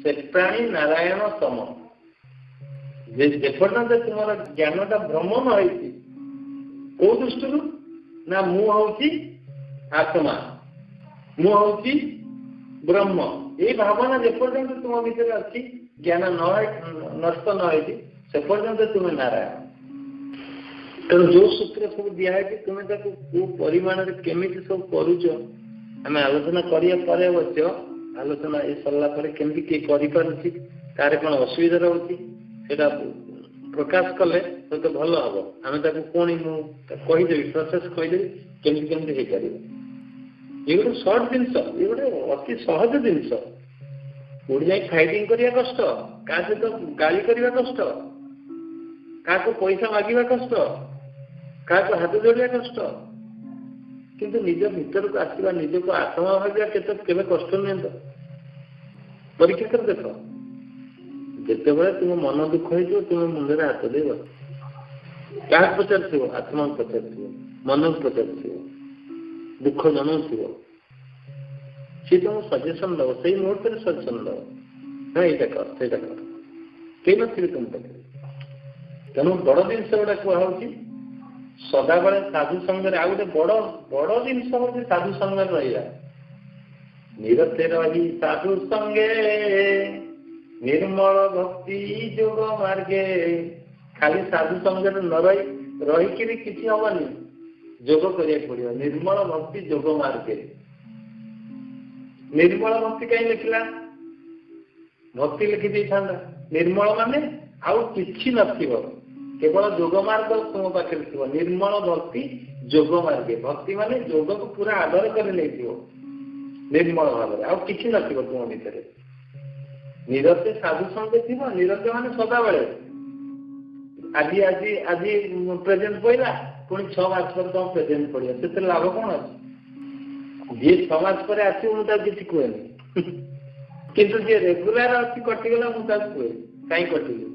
ସେ ପ୍ରାଣୀ ନାରାୟଣ ସମ। ଯେପର୍ଯ୍ୟନ୍ତ ତୁମର ଜ୍ଞାନଟା ଭ୍ରମ ନ ହେଇଛି କୋଉ ଦୃଷ୍ଟିରୁ ନା ମୁଁ ହଉଛି ଆତ୍ମା, ମୁଁ ହଉଛି ବ୍ରହ୍ମ, ଏଇ ଭାବନା ଯେପର୍ଯ୍ୟନ୍ତ ତୁମ ଭିତରେ ଅଛି, ଜ୍ଞାନ ନଷ୍ଟ ନ ହେଇଛି ସେ ପର୍ଯ୍ୟନ୍ତ ତୁମେ ନାରାୟଣ। ତେଣୁ ଯୋଉ ସୂତ୍ର ସବୁ ଦିଆହେଇଛି ତୁମେ ତାକୁ କୋଉ ପରିମାଣରେ କେମିତି ସବୁ କରୁଛ ଆମେ ଆଲୋଚନା କରିବା ପରେ ଅବଶ୍ୟ ଆଲୋଚନା ଏ ସରିଲା ପରେ କେମିତି କିଏ କରିପାରୁଛି, କାହାର କ'ଣ ଅସୁବିଧା ରହୁଛି ସେଇଟା ପ୍ରକାଶ କଲେ ହୁଏତ ଭଲ ହବ। ଆମେ ତାକୁ ପୁଣି ମୁଁ କହିଦେବି, ପ୍ରୋସେସ୍ କହିଦେବି କେମିତି କେମିତି ହେଇପାରିବ। ଏ ଗୋଟେ ସର୍ଟ ଜିନିଷ, ଏ ଗୋଟେ ଅତି ସହଜ ଜିନିଷ। କୋଉଠି ଯାଇ ଫାଇଟିଂ କରିବା କଷ୍ଟ, କାହା ସହିତ ଗାଳି କରିବା କଷ୍ଟ, କାହାକୁ ପଇସା ମାଗିବା କଷ୍ଟ, କାହାକୁ ହାତ ଯୋଡ଼ିବା କଷ୍ଟ, କିନ୍ତୁ ନିଜ ଭିତରକୁ ଆସିବା, ନିଜକୁ ଆତ୍ମା ଭାବିବା କେବେ କଷ୍ଟ ନୁହେଁ ତ। ପରୀକ୍ଷା କରି ଦେଖ, ଯେତେବେଳେ ତୁମ ମନ ଦୁଃଖ ହେଇଯିବ ତୁମେ ମୁଣ୍ଡରେ ହାତ ଦେଇ ବସ। କାହାକୁ ପଚାରୁଥିବ? ଆତ୍ମାକୁ ପଚାରୁଥିବ, ମନକୁ ପଚାରୁଥିବ, ଦୁଃଖ ଜଣାଉଥିବ, ସିଏ ତମକୁ ସଜେସନ ଦବ, ସେଇ ମୁହୂର୍ତ୍ତରେ ସଜେସନ ଦବ, ହଁ ଏଇଟା କର ସେଇଟା କର, କେହି ନଥିବେ ତୁମ ପାଖରେ। ତେଣୁ ବଡ ଜିନିଷ ଗୁଡା କୁହାହଉଛି ସଦାବେଳେ ସାଧୁ ସଙ୍ଗରେ। ଆଉ ଗୋଟେ ବଡ ଜିନିଷ ହଉଛି ସାଧୁ ସଙ୍ଗରେ ରହିବା। ନିରତେ ରହି ସାଧୁ ସଙ୍ଗେ ନିର୍ମଳ ଭକ୍ତି ଯୋଗ ମାର୍ଗେ। ଖାଲି ସାଧୁ ସଙ୍ଗରେ ନ ରହିକିରି କିଛି ହବନି, ଯୋଗ କରିବାକୁ ପଡିବ। ନିର୍ମଳ ଭକ୍ତି ଯୋଗ ମାର୍ଗେ। ନିର୍ମଳ ଭକ୍ତି କାହିଁ ଲେଖିଲା? ଭକ୍ତି ଲେଖି ଦେଇଥାନ୍ତା। ନିର୍ମଳ ମାନେ ଆଉ କିଛି ନଥିବ, କେବଳ ଯୋଗ ମାର୍ଗ ତୁମ ପାଖରେ ଥିବ। ନିର୍ମଳ ଭକ୍ତି ଯୋଗ ମାର୍ଗେ। ଭକ୍ତି ମାନେ ଯୋଗକୁ ପୁରା ଆଦର କରି ନେଇଥିବ ନିର୍ମଳ ଭାବରେ, ଆଉ କିଛି ନଥିବ ତୁମ ଭିତରେ। ନିରତେ ସାଧୁ ସଙ୍ଗେ ଥିବ। ନିରତେ ମାନେ ସଦାବେଳେ। ଆଜି ପ୍ରେଜେଣ୍ଟ ପଇଲା, ପୁଣି 6 ମାସ ପରେ ତମ ପ୍ରେଜେଣ୍ଟ ପଡିବ, ସେଥିରେ ଲାଭ କଣ ଅଛି? ଯିଏ 6 ମାସ ପରେ ଆସିବ ମୁଁ ତାକୁ କିଛି କୁହେନି, କିନ୍ତୁ ଯିଏ ରେଗୁଲାର ଅଛି କଟିଗଲା ମୁଁ ତାକୁ କୁହେ କାହିଁ କଟିଲି।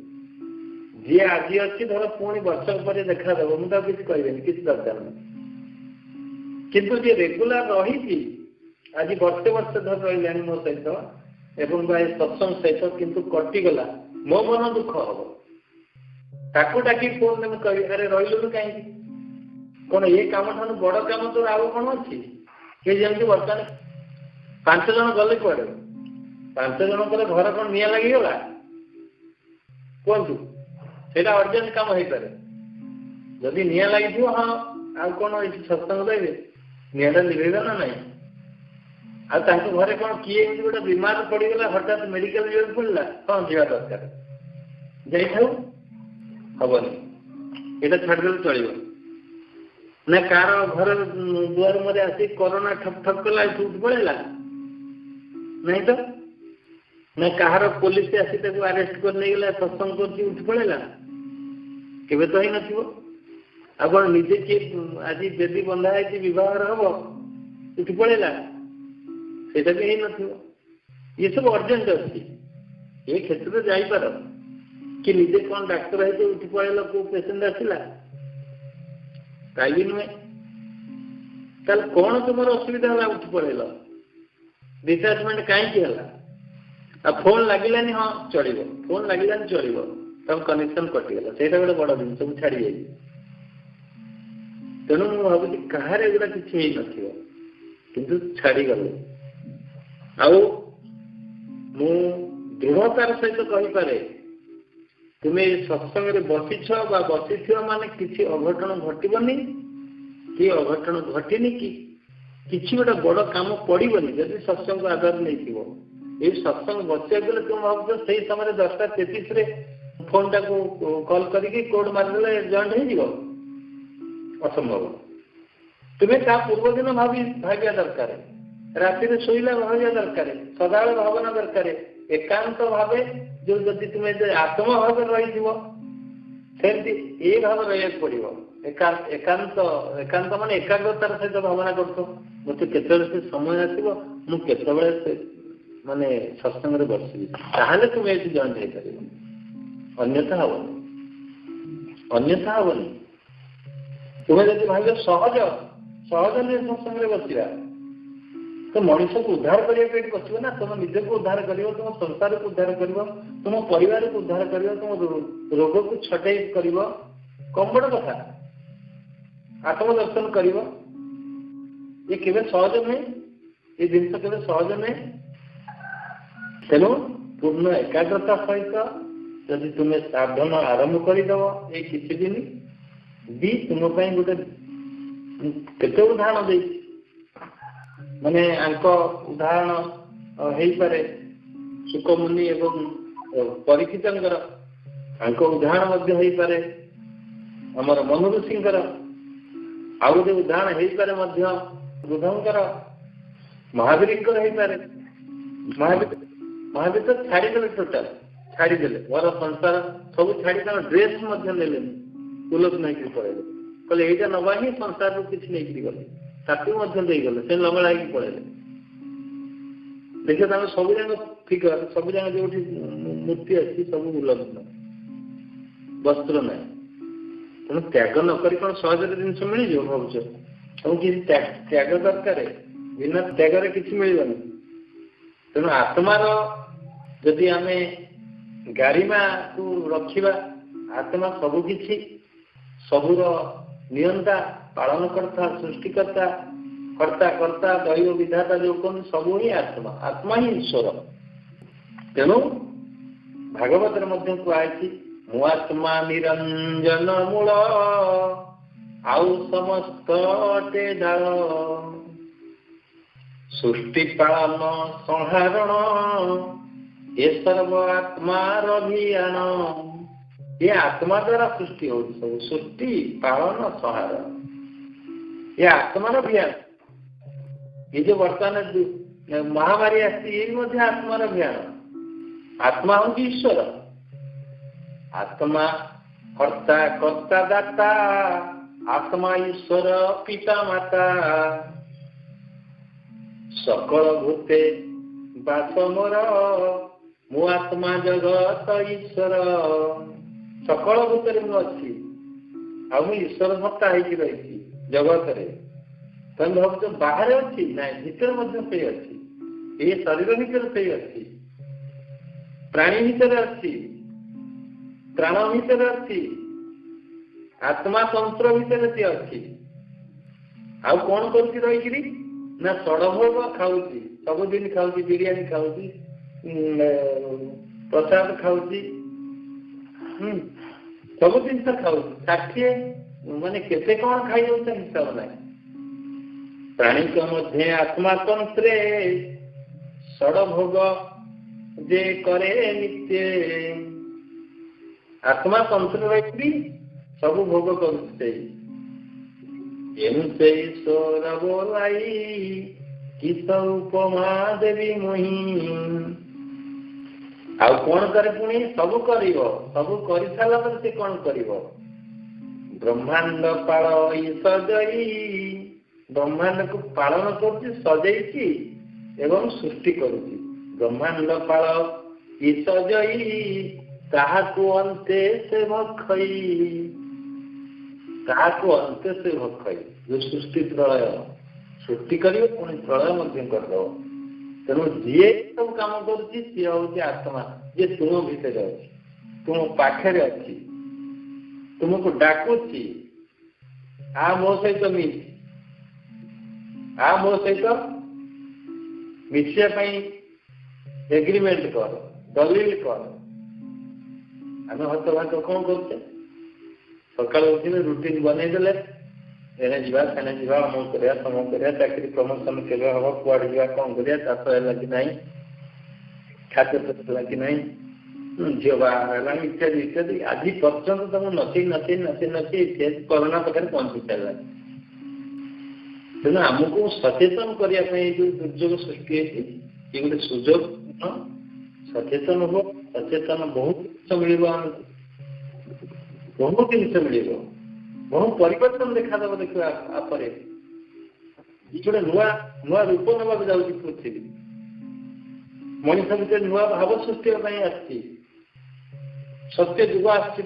ଯିଏ ଆଜି ଅଛି ଧର ପୁଣି ବର୍ଷ ପରେ ଦେଖାଦେବ, ମୁଁ ତାକୁ କିଛି କହିବେନି, କିଛି ଦରକାର ନାହିଁ। କିନ୍ତୁ ଯିଏ ରେଗୁଲାର ରହିଛି, ଆଜି ବର୍ଷେ ଧର ରହିଲାଣି ମୋ ସହିତ ଏବଂ ବା ଏ ସତ୍ସଙ୍ଗ ସହିତ, କିନ୍ତୁ କଟିଗଲା, ମୋ ମନ ଦୁଃଖ ହବ। ତାକୁ ଡାକି ଫୋନ ମୁଁ କହିବି, ଆରେ ରହିଲୁନି କାହିଁକି? କଣ ଏ କାମ ଠାରୁ ବଡ କାମ ତୋର ଆଉ କଣ ଅଛି? ସେ ଯେମିତି ବର୍ତ୍ତମାନ 5 ଜଣ ଗଲେ କୁଆଡେ, 5 ଜଣଙ୍କର ଘର କଣ ନିଆଁ ଲାଗିଗଲା? କୁହନ୍ତୁ, ସେଇଟା ଅର୍ଜେଣ୍ଟ କାମ ହେଇପାରେ। ଯଦି ନିଆଁ ଲାଗିଥିବ, ହଁ ଆଉ କଣ ଏଠି ସତ୍ସଙ୍ଗ ଦେବେ, ନିଆଁଟା ଲିଭେଇବେ ନା ନାହିଁ? ଆଉ ତାଙ୍କ ଘରେ କଣ କିଏ ଏମିତି ଗୋଟେ ବିମାର ପଡିଗଲା, ହଠାତ୍ ମେଡିକାଲ ଯିବାକୁ ପଡିଲା, କଣ ଯିବା ଦରକାର? ଯାଇଥାଉ, ହବନି। ଏଇଟା ଛାଡ଼ିଦେଲେ ଚଳିବ ନା? କାହାର ଘର ଦୁଆର ମୁହଁରେ ଆସି କରୋନା ଠକ୍ ଠକ୍ କଲା, ଉଠି ପଳେଇଲା ନାଇଁ ତ? ନା କାହାର ପୋଲିସ ଆସି ତାକୁ ଆରେଷ୍ଟ କରି ନେଇଗଲା, ସତ୍ସଙ୍ଗ କରୁଛି, ଉଠି ପଳେଇଲା? କେବେ ତ ହେଇନଥିବ। ଆଉ କଣ ନିଜେ କିଏ ଆଜି ବେଦୀ ବନ୍ଧା ହେଇଛି, ବିବାହର ହବ, ଉଠି ପଳେଇଲା? ସେଇଟା ବି ହେଇନଥିବ। ଇଏ ସବୁ ଅର୍ଜେଣ୍ଟ ଅଛି, ଏ କ୍ଷେତ୍ରରେ ଯାଇପାର। କି ନିଜେ କଣ ଡାକ୍ତର ହେଇଛି ଉଠି ପଳେଇଲ, କୋଉ ପେସେଣ୍ଟ ଆସିଲା, କାହିଁକି ନୁହେଁ? ତାହେଲେ କଣ ତୁମର ଅସୁବିଧା ହେଲା ଉଠି ପଳେଇଲ? ଡିଟାଚମେଣ୍ଟ କାହିଁକି ହେଲା? ଆଉ ଫୋନ ଲାଗିଲାନି, ହଁ ଚଳିବ, ଫୋନ ଲାଗିଲାନି ଚଳିବ, ତମ କନେକ୍ସନ କଟିଗଲା, ସେଇଟା ଗୋଟେ ବଡ ଜିନିଷ, ମୁଁ ଛାଡି ଯାଇଛି। ତେଣୁ ମୁଁ ଭାବୁଛି କାହାର ଏଗୁଡା କିଛି ହେଇନଥିବ, କିନ୍ତୁ ଛାଡିଗଲେ। ଆଉ ମୁଁ ଦୃଢତାର ସହିତ କହିପାରେ, ତୁମେ ସତ୍ସଙ୍ଗରେ ବସିଛ ବା ବସିଥିବ ମାନେ କିଛି ଅଘଟଣ ଘଟିବନି, କି ଅଘଟଣ ଘଟିନି, କି କିଛି ଗୋଟେ ବଡ କାମ ପଡିବନି ଯଦି ସତ୍ସଙ୍ଗ ଆଧାର ନେଇଥିବ। ଏଇ ସତ୍ସଙ୍ଗ ବସିବାକୁ ଗଲେ ତୁମେ ଭାବୁଛ ସେଇ ସମୟରେ 10:33 ଫୋନଟାକୁ କଲ୍ କରିକି କୋଡ୍ ମାରିଦେଲେ ଜଏଣ୍ଟ ହେଇଯିବ, ଅସମ୍ଭବ। ତୁମେ ତା ପୂର୍ବ ଦିନ ଭାବିବା ଦରକାର, ରାତିରେ ଶୋଇଲା ଭାବିବା ଦରକାର, ସଦାବେଳେ ଭାବନା ଦରକାର, ଏକାନ୍ତ ଭାବେ। ଯୋଉ ଯଦି ତୁମେ ଆତ୍ମ ଭାବରେ ରହିଯିବ, ସେମିତି ଏ ଭାବ ରହିବାକୁ ପଡିବ। ଏକାନ୍ତ ମାନେ ଏକାଗ୍ରତାର ସହିତ ଭାବନା କରୁଛ, ମୋତେ କେତେବେଳେ ସେ ସମୟ ଆସିବ, ମୁଁ କେତେବେଳେ ସେ ମାନେ ସତ୍ସଙ୍ଗରେ ବସିବି, ତାହେଲେ ତୁମେ ଏଠି ଜଏଣ୍ଟ ହେଇପାରିବ, ଅନ୍ୟଥା ହବନି। ତୁମେ ଯଦି ଭାବିବ ସହଜ ନୁହେଁ ସତ୍ସଙ୍ଗରେ ବସିବା, तो मनीष को उद्धार करने बसो ना तुम निज को उद्धार कर तुम संसार को उद्धार कर तुम परिवार को उद्धार कर तुम रोग को छटई कर कम बड़ कथा आत्मदर्शन कर ये केवे सहज नुहे ये जिनस केवे सहज नुहे तेणु पूर्ण एकाग्रता सहित जदि तुम्हें साधन आरंभ करदेव ये किसी दिन भी तुम गोटे केते उदाहरण दे माने उदाहरण हो पारे सुखमुनि एवं परीक्षित उदाहरण हो पारे आमर मनु ऋषि आउ गोटे उदाहरण हो पारे बुधंकर महावीर हो पारे महावीर तो छाड़ीदे टोटाल छाड़ीदे घर संसार सब छाड़ी ड्रेस ने उलट नहीं पड़े कहले यहाँ नवा ही संसार किसी नहीं गले ताकू गले से लंगड़ा ही पड़े देखिए सब जाक फिगर सब जाक जो मूर्ति अच्छी सब उल्लग्न वस्त्र ना तेणु त्याग नक सहज जिन मिल भावुच तुम किसी त्याग दरकार बिना त्याग किसी मिलनी तेणु आत्मार जदि आम गारिमा को रखा आत्मा सबकि सबूर नियंता पालन करता सृष्टिकर्ता कर्ता कर्ता दैव विधाता जो कौन सब ही आत्मा आत्मा ही ईश्वर तेणु भागवत कहुई मु आत्मा निरंजन मूल आउ समस्त डाल सृष्टि पालन संहारण ये सर्व आत्मार अभियान ये आत्मा द्वारा सृष्टि हो सब सृष्टि पालन संहारण ये आत्मार अभियान ये जो वर्तमान महामारी आती ये आत्मार अभियान आत्मा हूँ ईश्वर आत्मा कर्ता कर्ता दाता आत्मा ईश्वर पिता माता सकल भूते बास मोर मु आत्मा जगत ईश्वर सकल भूत अच्छी ईश्वर सत्ता रही जगत तुम भाव बाहर अच्छी ना भीतर से अच्छी ये शरीर भीतर से अच्छी प्राणी भीतर अच्छी प्राण भीतर अच्छी आत्मा तंत्र भीतर सी अच्छी आउ कौन कर रही ना षडभोग खाऊची सबुदिन खाऊची बिरियानी खाऊची प्रसाद खाऊची सब जिन खाऊची 60 माने केते कौन खाई हिसाब ना प्राणी मध्य आत्मा तंत्रे षडभोग जे करे नित्य आत्मा तंत्र रही सब भोग कर ईश्वर बोलाई किस उपमा देवी मुही आउ कौन करे पुणी सब कर सब कर सारा पर से कौन कर ब्रह्मांड पाल सजई ब्रह्मांड को पालन कर सजई एवं सृष्टि करुच्ची ब्रह्मांड पाल सजई ताहाको अंते से भक्षई ताहाको अंते से भक्षई जो सृष्टि प्रलय सृष्टि कर पुणी प्रलय करदेव तेणु जी सब कम कर आत्मा जे तुम भितर अच्छी तुम पाखे अच्छी तुमको डाकुची आ मो सहित मिश आ मो सहित मिशापी एग्रीमेंट कर दलिल कर आम हत भात कौन कर सका उठे रुटीन बनईदे एने जा सेने जा अमुक कर तमुक कर चाकरी प्रमोशन के हम कुआड़े जा कौन कर चाष है कि ना खाद्य है कि ना झील बाहर इत्यादि इत्यादि आज पर्यटन तुम नचई नचई नचई नचई इत्यादि कोरोना पाखे पहुंची सारा तेणु आमको सचेतन करने जो दुर्योग सृष्टि ये गोटे सुजोग सचेतन हो सचेतन बहुत मिल बहुत जिन मिल बहुत परिवर्तन देखा देखा आपरे गोटे नुआ नुआ रूप नवा जाऊँगी पृथ्वी मनीष भर नुआ भाव सृष्टि आसी सत्य जुग आसते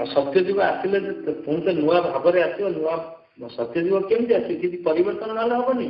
सत्य जुग आसिले पुणी तो नुआ भाव आस नुआ ସତ୍ୟ ଯୁଗ କେମିତି ଆସିବ? କିଛି ପରିବର୍ତ୍ତନ ନହେଲେ ହବନି।